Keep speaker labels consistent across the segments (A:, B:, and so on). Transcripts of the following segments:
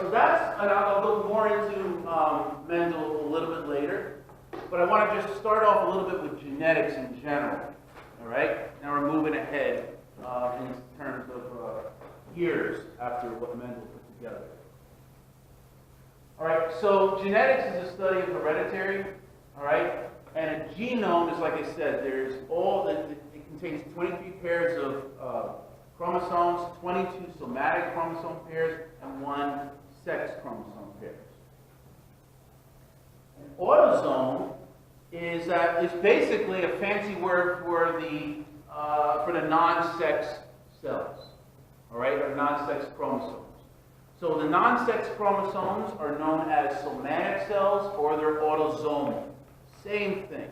A: so that's, and I'll go more into Mendel a little bit later, but I want to just start off a little bit with genetics in general. All right, now we're moving ahead in terms of years after what Mendel put together. All right, so genetics is a study of hereditary. All right, and a genome is, like I said, there's it contains 23 pairs of chromosomes, 22 somatic chromosome pairs, and 1 sex chromosome pairs. An autosome is basically a fancy word for the non-sex cells, all right, or non-sex chromosomes. So the non-sex chromosomes are known as somatic cells, or they're autosomal. Same thing.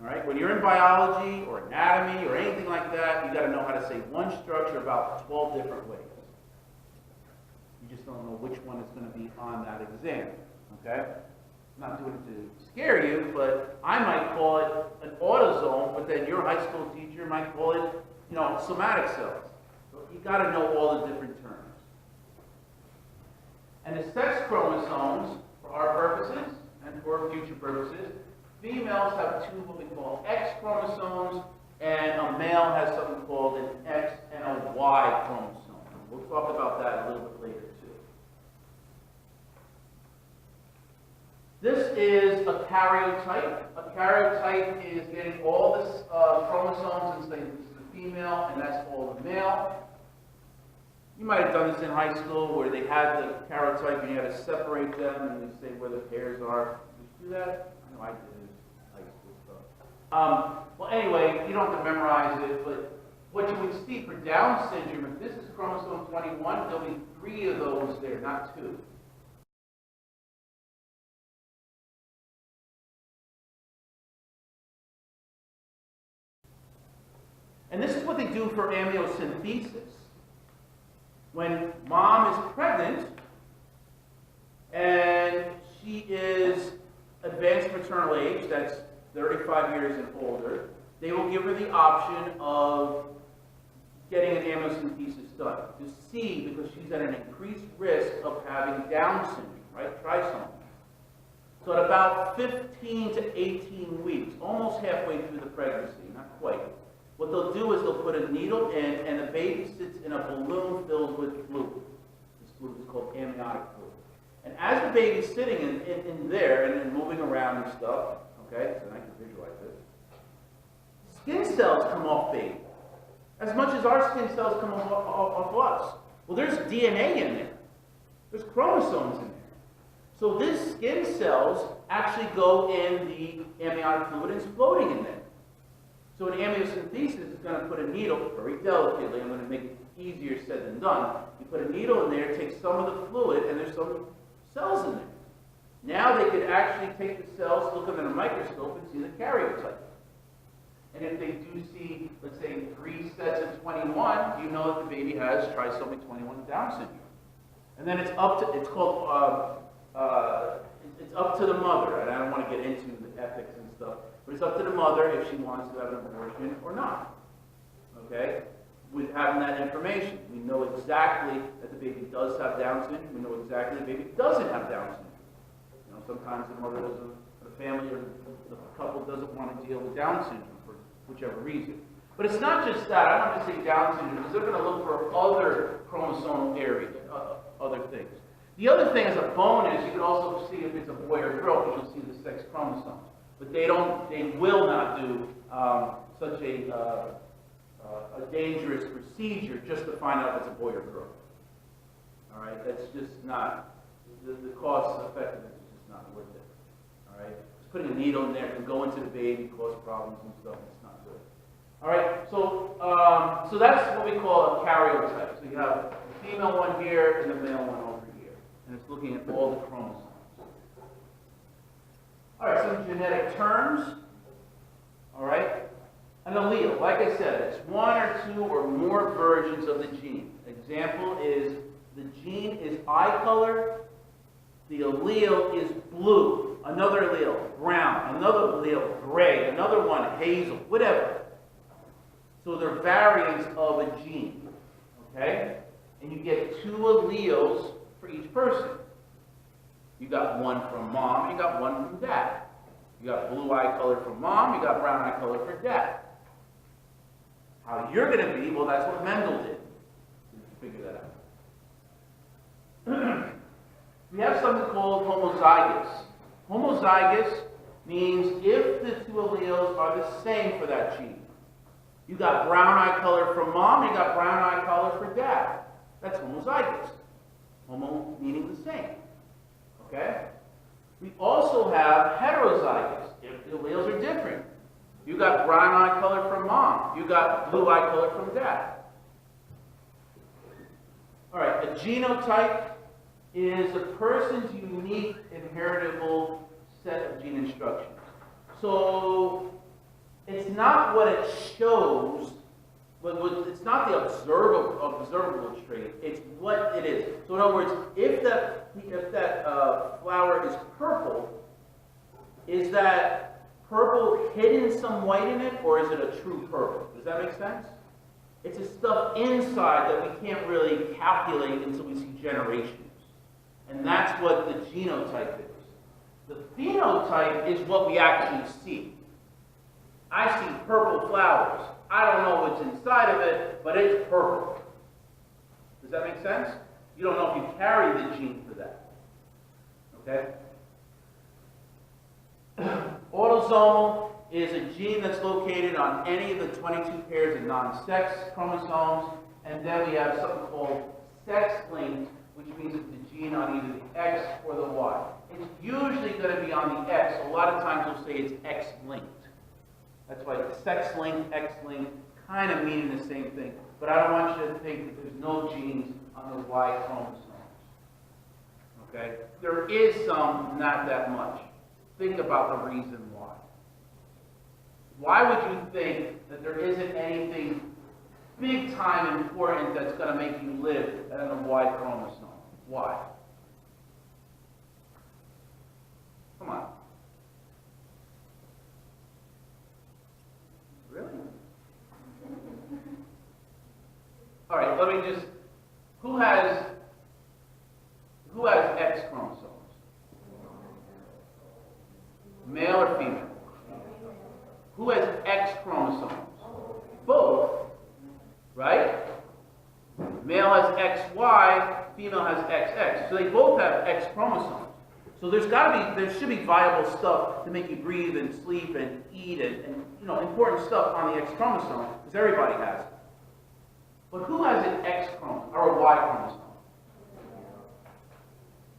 A: All right, when you're in biology or anatomy or anything like that, you got to know how to say one structure about 12 different ways. You just don't know which one is going to be on that exam. Okay? I'm not doing it to scare you, but I might call it an autosome, but then your high school teacher might call it, somatic cells. So you got to know all the different terms. And the sex chromosomes, for our purposes and for future purposes, females have 2 what we call X chromosomes, and a male has something called an X and a Y chromosome. We'll talk about that a little bit later too. This is a karyotype. A karyotype is getting all the chromosomes, and saying this is the female, and that's all the male. You might have done this in high school where they had the karyotype and you had to separate them and you say where the pairs are. Did you do that? I know I did it in high school stuff. Well, anyway, you don't have to memorize it, but what you would see for Down syndrome, if this is chromosome 21, there'll be 3 of those there, not 2. And this is what they do for amniocentesis. When mom is pregnant and she is advanced maternal age, that's 35 years and older, they will give her the option of getting an amniocentesis done to see, because she's at an increased risk of having Down syndrome, right? Trisomy. So at about 15 to 18 weeks, almost halfway through the pregnancy, not quite, what they'll do is they'll put a needle in, and the baby sits in a balloon filled with fluid. This fluid is called amniotic fluid. And as the baby's sitting in there and moving around and stuff, okay, so I can visualize this, skin cells come off baby, as much as our skin cells come off us. Well, there's DNA in there. There's chromosomes in there. So these skin cells actually go in the amniotic fluid and it's floating in there. So an amniocentesis is going to put a needle, very delicately, I'm going to make it easier said than done. You put a needle in there, take some of the fluid, and there's some cells in there. Now they could actually take the cells, look under a microscope, and see the karyotype. And if they do see, let's say, 3 sets of 21, you know that the baby has trisomy 21 Down syndrome. And then it's up to, it's called, it's up to the mother, and I don't want to get into the ethics and stuff, but it's up to the mother if she wants to have an abortion or not. Okay? With having that information, we know exactly that the baby does have Down syndrome. We know exactly the baby doesn't have Down syndrome. Sometimes the mother doesn't, the family or the couple doesn't want to deal with Down syndrome for whichever reason. But it's not just that. I don't just say Down syndrome because they're going to look for other chromosomal areas, other things. The other thing as a bonus, you can also see if it's a boy or girl because you'll see the sex chromosomes. But they will not do such a dangerous procedure just to find out if it's a boy or girl. All right, that's just not, the cost effectiveness is just not worth it. All right, just putting a needle in there can go into the baby, cause problems and stuff. It's not good. All right, so that's what we call a karyotype. So you have the female one here and the male one over here, and it's looking at all the chromosomes. All right, some genetic terms. All right, an allele, like I said, it's 1 or 2 or more versions of the gene. Example is the gene is eye color, the allele is blue, another allele brown, another allele gray, another one hazel, whatever. So they're variants of a gene, okay? And you get 2 alleles for each person. You got one from mom, you got one from dad. You got blue eye color from mom, you got brown eye color for dad. How you're going to be, well, that's what Mendel did. Figure that out. We have something called homozygous. Homozygous means if the two alleles are the same for that gene. You got brown eye color from mom, you got brown eye color for dad. That's homozygous. Homo meaning the same. Okay? We also have heterozygous, if the alleles are different. You got brown eye color from mom, you got blue eye color from dad. All right, a genotype is a person's unique inheritable set of gene instructions. So it's not what it shows, it's not the observable trait, it's what it is. So in other words, if that flower is purple, is that purple hidden some white in it, or is it a true purple? Does that make sense? It's the stuff inside that we can't really calculate until we see generations. And that's what the genotype is. The phenotype is what we actually see. I see purple flowers. I don't know what's inside of it, but it's purple. Does that make sense? You don't know if you carry the gene for that. Okay? Autosomal is a gene that's located on any of the 22 pairs of non-sex chromosomes, and then we have something called sex-linked, which means it's the gene on either the X or the Y. It's usually going to be on the X. A lot of times we'll say it's X-linked. That's why sex-linked, X-linked, kind of meaning the same thing. But I don't want you to think that there's no genes on the Y chromosomes. Okay? There is some, not that much. Think about the reason why. Why would you think that there isn't anything big time important that's going to make you live on a Y chromosome? Why? Come on. Really? All right, let me just, who has X chromosomes? Male or female? Who has X chromosomes? Both, right? Male has XY, female has XX. So they both have X chromosomes. So there should be viable stuff to make you breathe and sleep and eat and important stuff on the X chromosome, because everybody has it. But who has an X chromosome or a Y chromosome?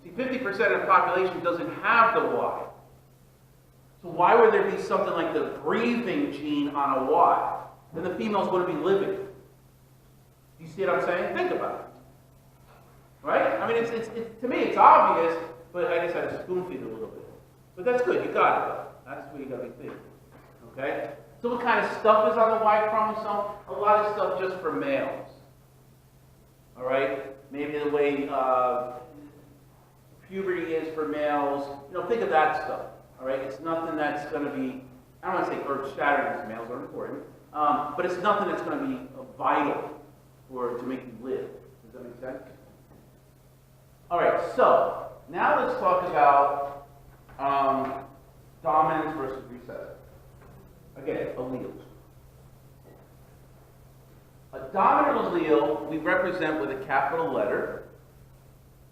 A: See, 50% of the population doesn't have the Y. So why would there be something like the breathing gene on a Y? Then the female's going to be living. Do you see what I'm saying? Think about it. Right? I mean, it's to me, it's obvious, but I guess I had to spoon feed it a little bit. But that's good. You got it, though. That's what you got to be thinking. Okay? So what kind of stuff is on the Y chromosome? A lot of stuff just for males. All right? Maybe the way puberty is for males. Think of that stuff. All right? It's nothing that's going to be, I don't want to say earth-shattering because males are important, but it's nothing that's going to be vital to make you live. Does that make sense? All right, so now let's talk about dominance versus recessive. Again, alleles. A dominant allele we represent with a capital letter.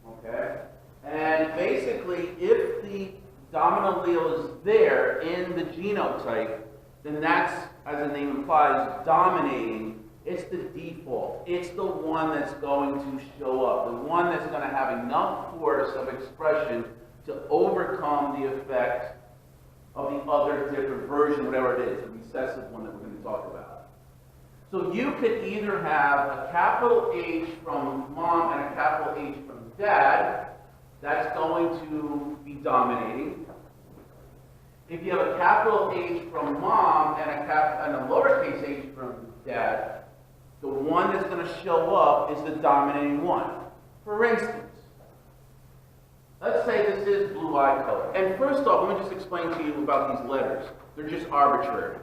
A: Okay? And basically, if the dominant allele is there in the genotype, then that's, as the name implies, dominating. It's the default. It's the one that's going to show up, the one that's going to have enough force of expression to overcome the effect of the other different version, whatever it is, the recessive one that we're going to talk about. So you could either have a capital H from mom and a capital H from dad. That's going to be dominating. If you have a capital H from mom and a lowercase h from dad, the one that's going to show up is the dominating one. For instance, let's say this is blue eye color. And first off, let me just explain to you about these letters. They're just arbitrary.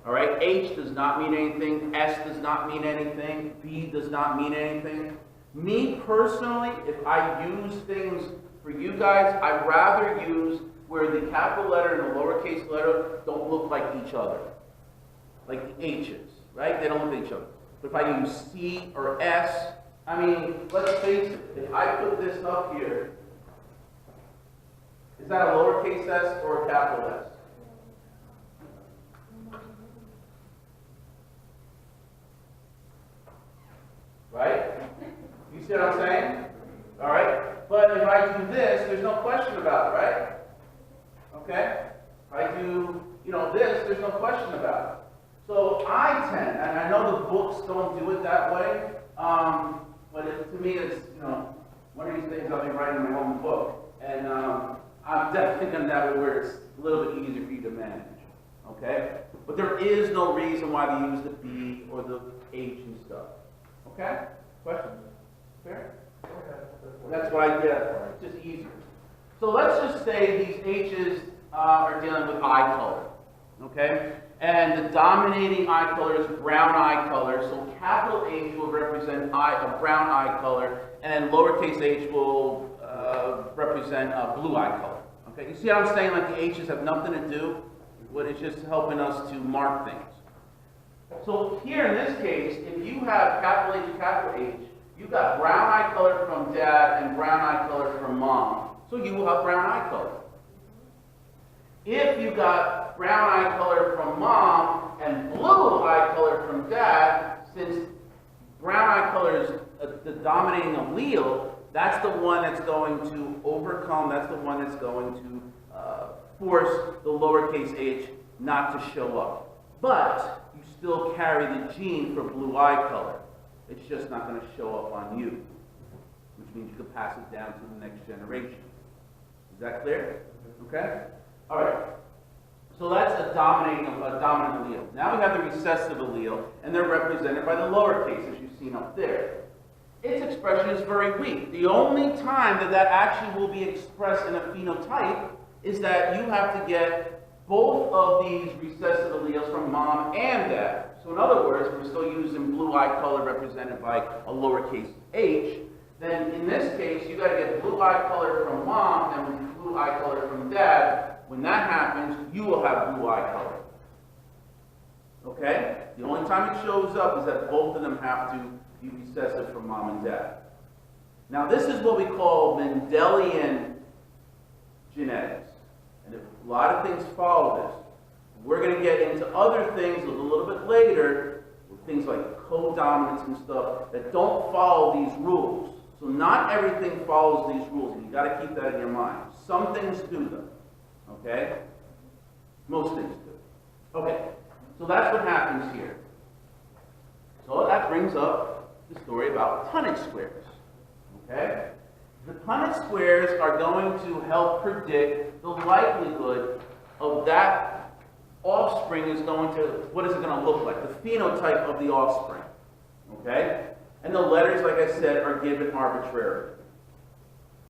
A: All right? H does not mean anything. S does not mean anything. B does not mean anything. Me personally, if I use things for you guys, I'd rather use where the capital letter and the lowercase letter don't look like each other. Like the H's, right? They don't look like each other. But if I use C or S, I mean, let's face it, if I put this up here, is that a lowercase s or a capital S? Right? You see what I'm saying? All right? But if I do this, there's no question about it, right? Okay? If I do, this, there's no question about it. So I tend, and I know the books don't do it that way, but to me it's, one of these things I'll be writing my own book. And I'm definitely going to have it where it's a little bit easier for you to manage. Okay? But there is no reason why they use the B or the H and stuff. Okay? Questions? Fair? That's what I did. It's just easier. So let's just say these H's are dealing with eye color. Okay? And the dominating eye color is brown eye color. So capital H will represent a brown eye color, and lowercase h will represent a blue eye color. Okay? You see what I'm saying? Like the H's have nothing to do with it's just helping us to mark things. So here in this case, if you have capital H, you've got brown eye color from dad and brown eye color from mom. So you will have brown eye color. If you got brown eye color from mom and blue eye color from dad, since brown eye color is the dominating allele, that's the one that's going to overcome, that's the one that's going to force the lowercase h not to show up. But you still carry the gene for blue eye color. It's just not going to show up on you, which means you can pass it down to the next generation. Is that clear? Okay? All right. So that's a dominant allele. Now we have the recessive allele, and they're represented by the lowercase, as you've seen up there. Its expression is very weak. The only time that actually will be expressed in a phenotype is that you have to get both of these recessive alleles from mom and dad. So in other words, we're still using blue eye color represented by a lowercase h. Then in this case, you got to get blue eye color from mom and blue eye color from dad. When that happens, you will have blue eye color. Okay? The only time it shows up is that both of them have to be recessive from mom and dad. Now this is what we call Mendelian genetics. And a lot of things follow this. We're going to get into other things a little bit later, with things like codominance and stuff that don't follow these rules. So not everything follows these rules, and you've got to keep that in your mind. Some things do them. Okay? Most things do. Okay, so that's what happens here. So that brings up the story about Punnett squares. Okay? The Punnett squares are going to help predict the likelihood of that offspring is going to, what is it going to look like? The phenotype of the offspring. Okay? And the letters, like I said, are given arbitrarily.